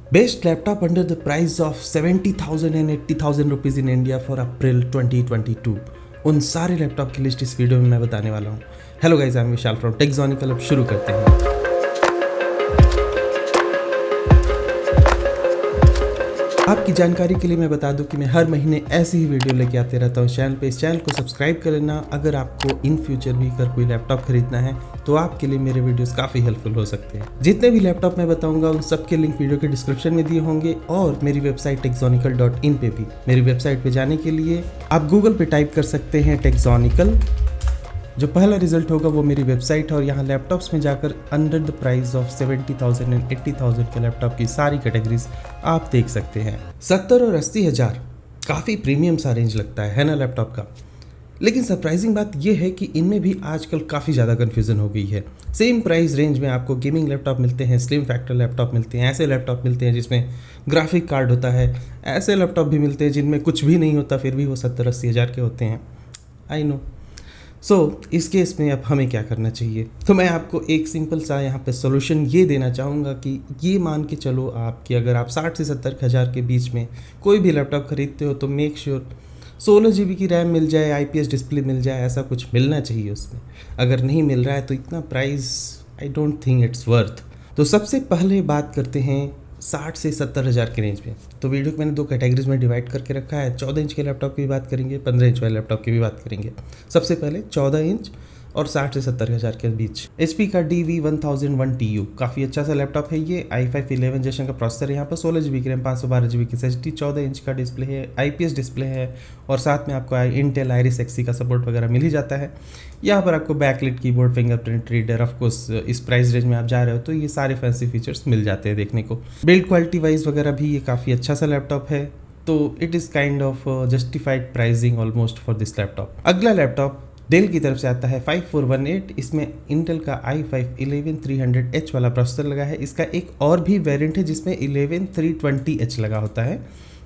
Best laptop under the price of 70,000 and 80,000 rupees in India for April 2022। उन सारे laptop की list इस video में मैं बताने वाला हूँ। Hello guys, I am Vishal from Techjonical. अब शुरू करते हैं। आपकी जानकारी के लिए मैं बता दूं कि मैं हर महीने ऐसी ही वीडियो लेके आते रहता हूँ चैनल पे। इस चैनल को सब्सक्राइब कर लेना। अगर आपको इन फ्यूचर भी अगर कोई लैपटॉप खरीदना है तो आपके लिए मेरे वीडियोस काफ़ी हेल्पफुल हो सकते हैं। जितने भी लैपटॉप मैं बताऊंगा उन सब के लिंक वीडियो के डिस्क्रिप्शन में दिए होंगे और मेरी वेबसाइट टेक्जोनिकल.in पे भी। मेरी वेबसाइट पे जाने के लिए आप गूगल पे टाइप कर सकते हैं टेक्जोनिकल। जो पहला रिजल्ट होगा वो मेरी वेबसाइट है और यहाँ लैपटॉप्स में जाकर under the price of 70,000 and 80,000 के लैपटॉप की सारी कैटेगरीज आप देख सकते हैं। 70 और 80,000 काफ़ी प्रीमियम सा रेंज लगता है ना लैपटॉप का। लेकिन सरप्राइजिंग बात यह है कि इनमें भी आजकल काफ़ी ज़्यादा कन्फ्यूज़न हो गई है। सेम प्राइस रेंज में आपको गेमिंग लैपटॉप मिलते हैं, स्लिम फैक्टर लैपटॉप मिलते हैं, ऐसे लैपटॉप मिलते हैं जिसमें ग्राफिक कार्ड होता है, ऐसे लैपटॉप भी मिलते हैं जिनमें कुछ भी नहीं होता फिर भी वो 70-80 हज़ार के होते हैं। I know. इस केस में अब हमें क्या करना चाहिए, तो मैं आपको एक सिंपल सा यहाँ पे सॉल्यूशन ये देना चाहूँगा कि ये मान के चलो आप कि अगर आप 60 से 70 हज़ार के बीच में कोई भी लैपटॉप खरीदते हो तो मेक श्योर 16 GB की रैम मिल जाए, IPS डिस्प्ले मिल जाए, ऐसा कुछ मिलना चाहिए उसमें। अगर नहीं मिल रहा है तो इतना price I don't think it's worth. तो सबसे पहले बात करते हैं 60 से 70 हज़ार के रेंज में। तो वीडियो को मैंने दो कैटेगरीज में डिवाइड करके रखा है। 14 इंच के लैपटॉप की भी बात करेंगे, 15 इंच वाले लैपटॉप की भी बात करेंगे। सबसे पहले 14 इंच और 60 से 70 हज़ार के बीच HP का DV1001TU काफ़ी अच्छा सा लैपटॉप है। ये i5 11 जनरेशन का प्रोसेसर है। यहाँ पर 16 GB की रैम, 512 GB की SSD, 14 इंच का डिस्प्ले है, IPS डिस्प्ले है और साथ में आपको इंटेल Iris Xe का सपोर्ट वगैरह मिल ही जाता है। यहाँ पर आपको backlit keyboard, fingerprint reader, of course इस प्राइस रेंज में आप जा रहे हो तो ये सारे फैंसी फीचर्स मिल जाते हैं देखने को। बिल्ड क्वालिटी वाइज वगैरह भी ये काफ़ी अच्छा सा लैपटॉप है। तो it is kind of justified pricing almost for this laptop. अगला लैपटॉप डेल की तरफ से आता है 5418। इसमें इंटेल का i5 11300H वाला प्रोसेसर लगा है। इसका एक और भी वेरिएंट है जिसमें 11320H लगा होता है।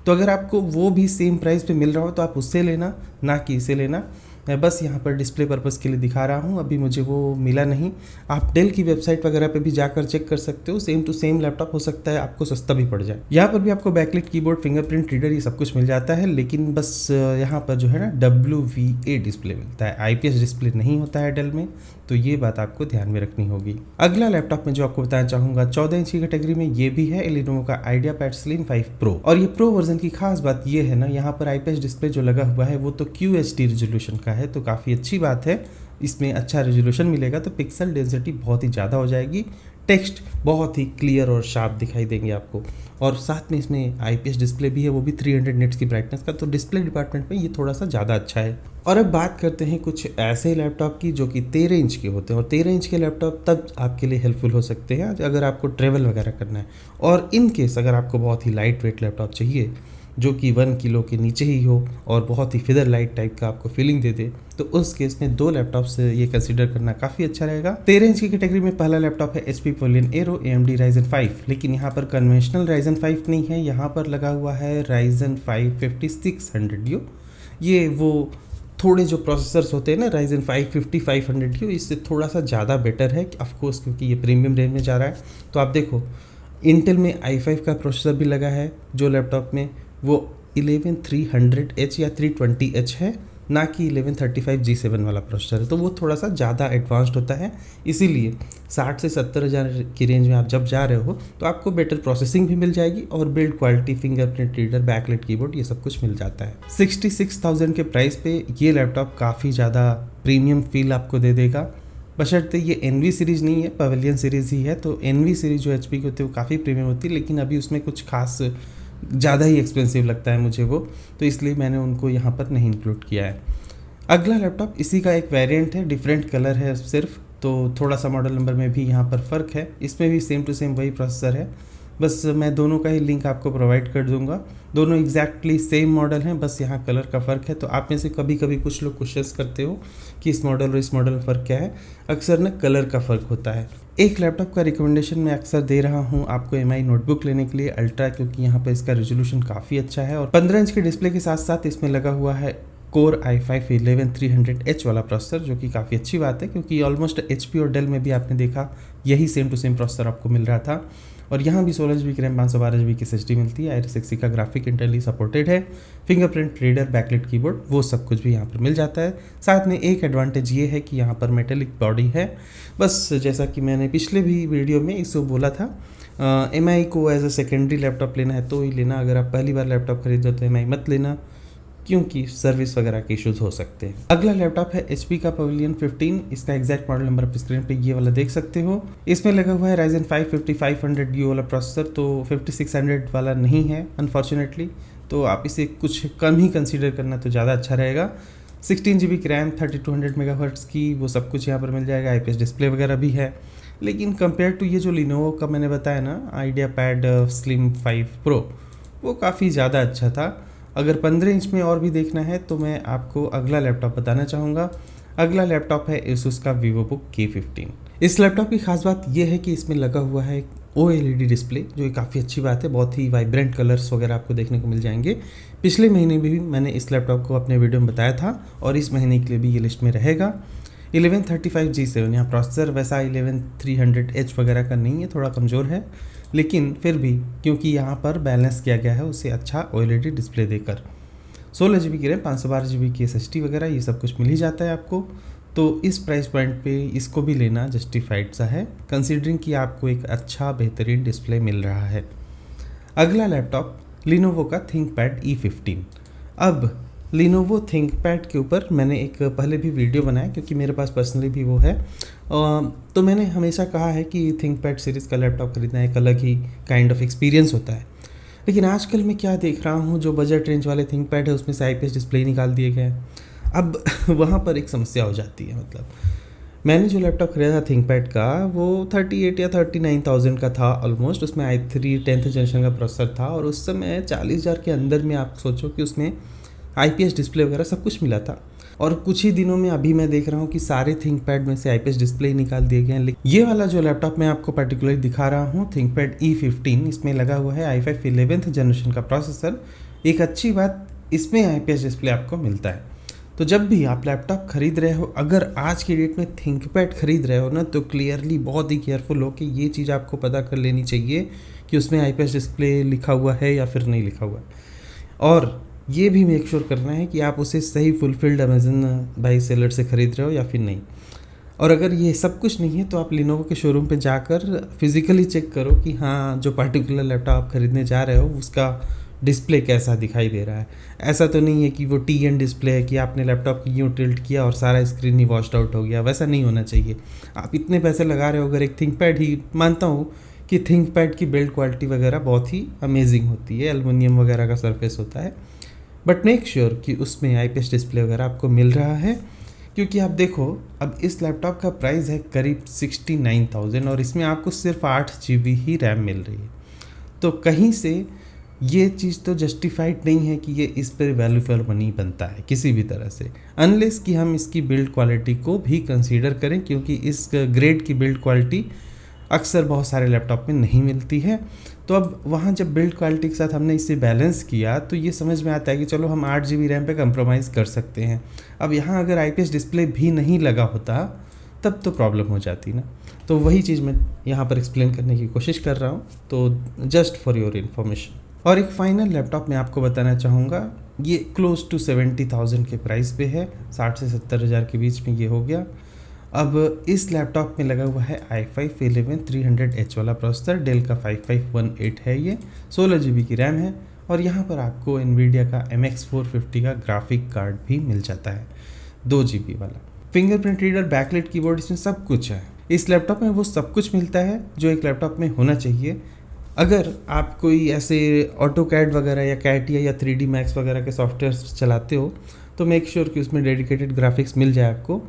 तो अगर आपको वो भी सेम प्राइस पे मिल रहा हो तो आप उससे लेना, ना कि इसे लेना। मैं बस यहाँ पर डिस्प्ले पर्पज़ के लिए दिखा रहा हूँ, अभी मुझे वो मिला नहीं। आप डेल की वेबसाइट वगैरह पे भी जाकर चेक कर सकते हो। सेम टू सेम लैपटॉप हो सकता है आपको सस्ता भी पड़ जाए। यहाँ पर भी आपको बैकलिट कीबोर्ड, फिंगरप्रिंट रीडर ये सब कुछ मिल जाता है, लेकिन बस यहाँ पर जो है ना WVA डिस्प्ले मिलता है, IPS डिस्प्ले नहीं होता है डेल में। तो ये बात आपको ध्यान में रखनी होगी। अगला लैपटॉप में जो आपको बताना चाहूँगा 14 इंच की कैटेगरी में ये भी है Lenovo का IdeaPad Slim 5 Pro। और ये प्रो वर्जन की खास बात ये है ना, यहाँ पर IPS डिस्प्ले जो लगा हुआ है वो तो QHD रेजोल्यूशन का है, तो काफ़ी अच्छी बात है। इसमें अच्छा रेजोल्यूशन मिलेगा तो पिक्सल डेंसिटी बहुत ही ज़्यादा हो जाएगी, टेक्स्ट बहुत ही क्लियर और शार्प दिखाई देंगे आपको। और साथ में इसमें IPS डिस्प्ले भी है, वो भी 300 निट्स की ब्राइटनेस का। तो डिस्प्ले डिपार्टमेंट में ये थोड़ा सा ज़्यादा अच्छा है। और अब बात करते हैं कुछ ऐसे लैपटॉप की जो कि 13 इंच के होते हैं। और 13 इंच के लैपटॉप तब आपके लिए हेल्पफुल हो सकते हैं अगर आपको ट्रैवल वगैरह करना है। और इन केस अगर आपको बहुत ही लाइट वेट लैपटॉप चाहिए जो कि 1 किलो के नीचे ही हो और बहुत ही फिदर लाइट टाइप का आपको फीलिंग दे दे, तो उस केस में दो लैपटॉप्स ये कंसीडर करना काफ़ी अच्छा रहेगा। 13 इंच की कैटेगरी में पहला लैपटॉप है HP Pavilion Aero AMD Ryzen 5। लेकिन यहाँ पर कन्वेंशनल Ryzen 5 नहीं है, यहाँ पर लगा हुआ है Ryzen 5 5600U। ये वो थोड़े जो प्रोसेसर्स होते हैं ना Ryzen 5 5500U, इससे थोड़ा सा ज़्यादा बेटर है ऑफकोर्स, क्योंकि ये प्रीमियम रेंज में जा रहा है। तो आप देखो इंटेल में i5 का प्रोसेसर भी लगा है जो लैपटॉप में, वो 11300H या 320H है, ना कि 1135G7 वाला प्रोसेसर है। तो वो थोड़ा सा ज़्यादा एडवांस्ड होता है। इसीलिए 60 से 70 हज़ार की रेंज में आप जब जा रहे हो तो आपको बेटर प्रोसेसिंग भी मिल जाएगी और build quality, fingerprint reader, backlight keyboard ये सब कुछ मिल जाता है। 66,000 के प्राइस पे ये लैपटॉप काफ़ी ज़्यादा प्रीमियम फील आपको दे देगा। बशर्ते ये NV सीरीज़ नहीं है, पवेलियन सीरीज़ ही है। तो NV सीरीज़ जो HP की होती है वो काफ़ी प्रीमियम होती है, लेकिन अभी उसमें कुछ खास ज़्यादा ही एक्सपेंसिव लगता है मुझे वो, तो इसलिए मैंने उनको यहाँ पर नहीं इंक्लूड किया है। अगला लैपटॉप इसी का एक वेरिएंट है, डिफरेंट कलर है सिर्फ, तो थोड़ा सा मॉडल नंबर में भी यहाँ पर फ़र्क है। इसमें भी सेम टू सेम वही प्रोसेसर है, बस मैं दोनों का ही लिंक आपको प्रोवाइड कर दूंगा। दोनों एग्जैक्टली सेम मॉडल हैं, बस यहाँ कलर का फ़र्क है। तो आप में से कभी कभी कुछ लोग क्वेश्चंस करते हो कि इस मॉडल और इस मॉडल में फ़र्क क्या है। अक्सर ना कलर का फ़र्क होता है। एक लैपटॉप का रिकमेंडेशन मैं अक्सर दे रहा हूँ आपको MI नोटबुक लेने के लिए अल्ट्रा, क्योंकि यहाँ पर इसका रेजोल्यूशन काफ़ी अच्छा है और 15 इंच के डिस्प्ले के साथ साथ इसमें लगा हुआ है कोर i5 11300H वाला प्रोसेसर, जो कि काफ़ी अच्छी बात है क्योंकि ऑलमोस्ट HP और डेल में भी आपने देखा यही सेम टू सेम प्रोसेसर आपको मिल रहा था। और यहाँ भी 16 GB की रैम 512 GB की SSD मिलती है। आयरिस XE का ग्राफिक इंटेली सपोर्टेड है। फिंगरप्रिंट रीडर, बैकलाइट कीबोर्ड, वो सब कुछ भी यहाँ पर मिल जाता है। साथ में एक एडवांटेज ये है कि यहाँ पर मेटेलिक बॉडी है। बस जैसा कि मैंने पिछले भी वीडियो में इसको बोला था, MI को एज अ सेकेंडरी लैपटॉप लेना है तो ही लेना। अगर आप पहली बार लैपटॉप खरीद रहे हो तो MI मत लेना, क्योंकि सर्विस वगैरह के इश्यूज हो सकते हैं। अगला लैपटॉप है HP का Pavilion 15। इसका एग्जैक्ट मॉडल नंबर आप स्क्रीन पे ये वाला देख सकते हो। इसमें लगा हुआ है Ryzen 5 5500U वाला प्रोसेसर, तो 5600 वाला नहीं है अनफॉर्चुनेटली, तो आप इसे कुछ कम ही कंसीडर करना तो ज़्यादा अच्छा रहेगा। 16 GB की रैम, 3200 MHz की, वो सब कुछ यहाँ पर मिल जाएगा। IPS डिस्प्ले वगैरह भी है। लेकिन कंपेयर टू ये जो Lenovo का मैंने बताया ना IdeaPad Slim 5 Pro, वो काफ़ी ज़्यादा अच्छा था। अगर 15 इंच में और भी देखना है तो मैं आपको अगला लैपटॉप बताना चाहूँगा। अगला लैपटॉप है Asus का VivoBook K15। इस लैपटॉप की खास बात यह है कि इसमें लगा हुआ है OLED डिस्प्ले, जो काफ़ी अच्छी बात है। बहुत ही वाइब्रेंट कलर्स वगैरह आपको देखने को मिल जाएंगे। पिछले महीने भी मैंने इस लैपटॉप को अपने वीडियो में बताया था और इस महीने के लिए भी ये लिस्ट में रहेगा। 1135G7 यहाँ प्रोसेसर वैसा 11300H वगैरह का नहीं है, थोड़ा कमज़ोर है, लेकिन फिर भी क्योंकि यहाँ पर बैलेंस किया गया है उसे अच्छा OLED डिस्प्ले देकर। 16 GB की रैम, 512 GB की SSD वगैरह ये सब कुछ मिल ही जाता है आपको। तो इस प्राइस पॉइंट पे इसको भी लेना जस्टिफाइड सा है, कंसीडरिंग कि आपको एक अच्छा बेहतरीन डिस्प्ले मिल रहा है। अगला लैपटॉप Lenovo का ThinkPad E15। अब Lenovo ThinkPad के ऊपर मैंने एक पहले भी वीडियो बनाया, क्योंकि मेरे पास पर्सनली भी वो है। तो मैंने हमेशा कहा है कि ThinkPad सीरीज़ का लैपटॉप खरीदना एक अलग ही काइंड ऑफ एक्सपीरियंस होता है। लेकिन आजकल मैं क्या देख रहा हूँ, जो बजट रेंज वाले ThinkPad है उसमें से IPS डिस्प्ले निकाल दिए गए हैं। अब वहाँ पर एक समस्या हो जाती है। मतलब मैंने जो लैपटॉप खरीदा था ThinkPad का, वो 38 या 39,000 का था ऑलमोस्ट। उसमें i3 10th जनरेशन का प्रोसेसर था और उस समय 40,000 के अंदर में आप सोचो कि उसमें IPS डिस्प्ले वगैरह सब कुछ मिला था। और कुछ ही दिनों में अभी मैं देख रहा हूँ कि सारे ThinkPad में से IPS डिस्प्ले ही निकाल दिए गए हैं। लेकिन ये वाला जो लैपटॉप मैं आपको पर्टिकुलरली दिखा रहा हूँ ThinkPad E15, इसमें लगा हुआ है i5 11th जनरेशन का प्रोसेसर। एक अच्छी बात, इसमें IPS डिस्प्ले आपको मिलता है। तो जब भी आप लैपटॉप खरीद रहे हो, अगर आज की डेट में ThinkPad खरीद रहे हो ना, तो क्लियरली बहुत ही केयरफुल हो कि ये चीज़ आपको पता कर लेनी चाहिए कि उसमें IPS डिस्प्ले लिखा हुआ है या फिर नहीं लिखा हुआ है। और ये भी मेक श्योर करना है कि आप उसे सही फुलफिल्ड अमेजन बाई सेलर से खरीद रहे हो या फिर नहीं। और अगर ये सब कुछ नहीं है तो आप Lenovo के शोरूम पे जाकर फिज़िकली चेक करो कि हाँ, जो पर्टिकुलर लैपटॉप आप खरीदने जा रहे हो उसका डिस्प्ले कैसा दिखाई दे रहा है। ऐसा तो नहीं है कि वो TN डिस्प्ले है कि आपने लैपटॉप यूँ टिल्ट किया और सारा स्क्रीन ही वॉश्ड आउट हो गया, वैसा नहीं होना चाहिए। आप इतने पैसे लगा रहे हो, अगर एक ThinkPad ही, मानता हूँ कि ThinkPad की बिल्ड क्वालिटी वगैरह बहुत ही अमेजिंग होती है, एल्युमिनियम वगैरह का सरफेस होता है, बट मेक श्योर कि उसमें IPS डिस्प्ले वगैरह आपको मिल रहा है। क्योंकि आप देखो, अब इस लैपटॉप का प्राइस है करीब 69,000 और इसमें आपको सिर्फ 8 GB ही रैम मिल रही है। तो कहीं से ये चीज़ तो जस्टिफाइड नहीं है कि ये इस पर वैल्यू फॉर मनी बनता है किसी भी तरह से, अनलेस कि हम इसकी बिल्ड क्वालिटी को भी कंसीडर करें, क्योंकि इस ग्रेड की बिल्ड क्वालिटी अक्सर बहुत सारे लैपटॉप में नहीं मिलती है। तो अब वहाँ जब बिल्ड क्वालिटी के साथ हमने इसे बैलेंस किया तो ये समझ में आता है कि चलो हम 8 GB रैम पे कंप्रोमाइज़ कर सकते हैं। अब यहाँ अगर IPS डिस्प्ले भी नहीं लगा होता तब तो प्रॉब्लम हो जाती ना। तो वही चीज़ मैं यहाँ पर एक्सप्लेन करने की कोशिश कर रहा हूँ, तो जस्ट फॉर योर इन्फॉर्मेशन। और एक फाइनल लैपटॉप मैं आपको बताना चाहूँगा, ये क्लोज टू 70,000 के प्राइस पे है, 60 से 70,000 के बीच में ये हो गया। अब इस लैपटॉप में लगा हुआ है i5 11300H वाला प्रोसेसर, डेल का 5518 है, ये 16 GB की रैम है और यहाँ पर आपको NVIDIA का MX 450 का ग्राफिक कार्ड भी मिल जाता है 2 GB वाला। फिंगरप्रिंट रीडर, बैकलाइट कीबोर्ड, इसमें सब कुछ है। इस लैपटॉप में वो सब कुछ मिलता है जो एक लैपटॉप में होना चाहिए। अगर आप कोई ऐसे AutoCAD वगैरह या CATIA या 3D Max वगैरह के सॉफ्टवेयर चलाते हो तो मेक श्योर कि उसमें डेडिकेटेड ग्राफिक्स मिल जाए आपको।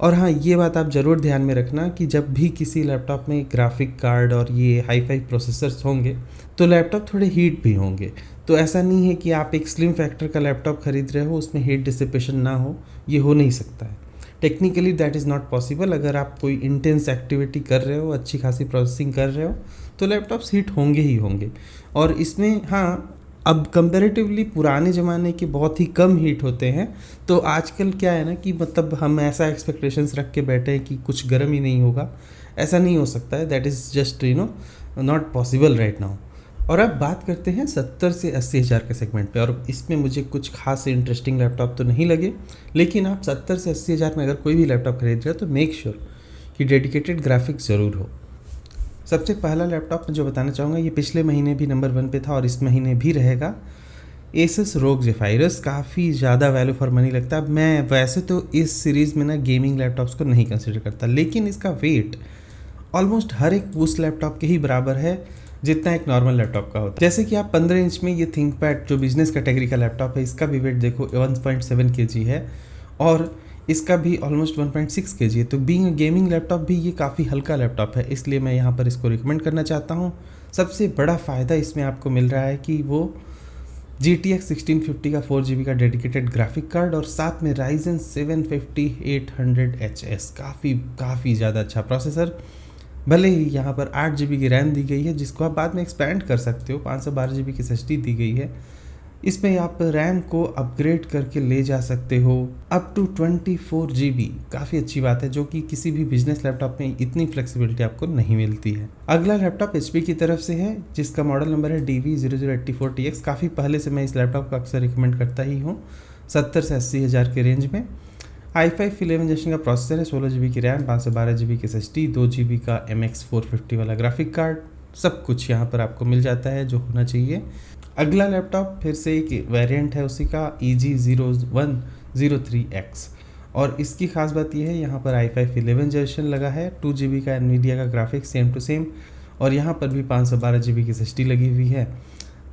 और हाँ, ये बात आप ज़रूर ध्यान में रखना कि जब भी किसी लैपटॉप में ग्राफिक कार्ड और ये हाई-फाई प्रोसेसर्स होंगे तो लैपटॉप थोड़े हीट भी होंगे। तो ऐसा नहीं है कि आप एक स्लिम फैक्टर का लैपटॉप खरीद रहे हो उसमें हीट डिसिपेशन ना हो, ये हो नहीं सकता है। Technically that is not possible. अगर आप कोई इंटेंस एक्टिविटी कर रहे हो, अच्छी खासी प्रोसेसिंग कर रहे हो तो लैपटॉप्स हीट होंगे ही होंगे। और इसमें हाँ, अब कंपैरेटिवली पुराने ज़माने के बहुत ही कम हीट होते हैं। तो आजकल क्या है ना कि मतलब हम ऐसा एक्सपेक्टेशंस रख के बैठे हैं कि कुछ गर्म ही नहीं होगा, ऐसा नहीं हो सकता है, that is just not possible right now. और अब बात करते हैं 70 से 80 हज़ार के सेगमेंट पे, और इसमें मुझे कुछ खास इंटरेस्टिंग लैपटॉप तो नहीं लगे, लेकिन आप 70 से 80 हज़ार में अगर कोई भी लैपटॉप खरीद रहे हो तो मेक श्योर कि डेडिकेटेड ग्राफिक्स ज़रूर हो। सबसे पहला लैपटॉप मैं जो बताना चाहूँगा, ये पिछले महीने भी नंबर 1 पे था और इस महीने भी रहेगा, Asus ROG Zephyrus। काफ़ी ज़्यादा वैल्यू फॉर मनी लगता है। मैं वैसे तो इस सीरीज़ में ना गेमिंग लैपटॉप्स को नहीं कंसिडर करता, लेकिन इसका वेट ऑलमोस्ट हर एक उस लैपटॉप के ही बराबर है जितना एक नॉर्मल लैपटॉप का होता है। जैसे कि आप 15 इंच में ये थिंकपैड जो बिजनेस कैटेगरी का लैपटॉप है, इसका भी वेट देखो 1.7 kg है और इसका भी ऑलमोस्ट 1.6 kg है। तो बीइंग गेमिंग लैपटॉप भी ये काफ़ी हल्का लैपटॉप है, इसलिए मैं यहाँ पर इसको रिकमेंड करना चाहता हूँ। सबसे बड़ा फ़ायदा इसमें आपको मिल रहा है कि वो GTX 1650 का 4 GB का डेडिकेटेड ग्राफिक कार्ड और साथ में Ryzen 7 5800HS, काफ़ी ज़्यादा अच्छा प्रोसेसर। भले ही यहाँ पर 8 GB की रैम दी गई है जिसको आप बाद में एक्सपेंड कर सकते हो, 512 GB की SSD दी गई है। इसमें आप रैम को अपग्रेड करके ले जा सकते हो अप टू 24 GB, काफ़ी अच्छी बात है, जो कि किसी भी बिजनेस लैपटॉप में इतनी फ्लेक्सिबिलिटी आपको नहीं मिलती है। अगला लैपटॉप HP की तरफ से है जिसका मॉडल नंबर है DV0084TX। काफ़ी पहले से मैं इस लैपटॉप को अक्सर रिकमेंड करता ही हूँ। 70 से 80 हज़ार के रेंज में i5 11 जनरेशन का प्रोसेसर है, 16 GB की रैम, 512 GB की SSD, 2 GB का MX 450 वाला ग्राफिक कार्ड, सब कुछ यहाँ पर आपको मिल जाता है जो होना चाहिए। अगला लैपटॉप फिर से एक वेरिएंट है उसी का EG0103X, और इसकी खास बात यह है यहाँ पर i5 11 जनरेशन लगा है, 2 GB का NVIDIA का ग्राफिक्स सेम टू सेम, और यहाँ पर भी 512 GB की SSD लगी हुई है।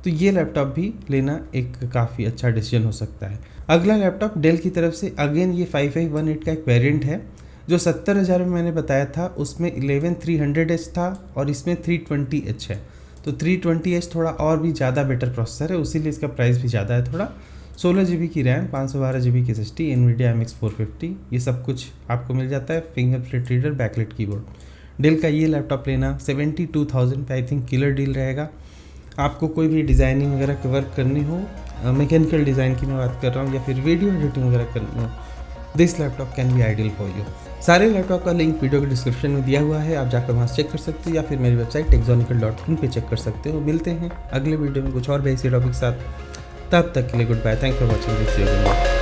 तो ये लैपटॉप भी लेना एक काफ़ी अच्छा डिसीजन हो सकता है। अगला लैपटॉप डेल की तरफ से, अगेन ये 5518 का एक वेरिएंट है। जो 70 हज़ार में मैंने बताया था उसमें 11300H था और इसमें 320H है। तो 320H थोड़ा और भी ज़्यादा बेटर प्रोसेसर है, उसीलिए इसका प्राइस भी ज़्यादा है थोड़ा। 16 GB की रैम, 512 GB की SSD, NVIDIA MX 450, ये सब कुछ आपको मिल जाता है। Fingerprint reader, backlight keyboard. Dell का ये लैपटॉप लेना 72,000 पे आई थिंक किलर डील रहेगा। आपको कोई भी डिज़ाइनिंग वगैरह की वर्क करनी हो, मैकेनिकल डिज़ाइन की मैं बात कर रहा हूँ, या फिर वीडियो एडिटिंग वगैरह करनी हो, this laptop can be ideal for you. सारे लैपटॉप का लिंक वीडियो के डिस्क्रिप्शन में दिया हुआ है, आप जाकर वहाँ चेक कर सकते हो, या फिर मेरी वेबसाइट techzonical.in पे चेक कर सकते हो। मिलते हैं अगले वीडियो में कुछ और बेसिक टॉपिक के साथ, तब तक के लिए good bye, thank for watching this video.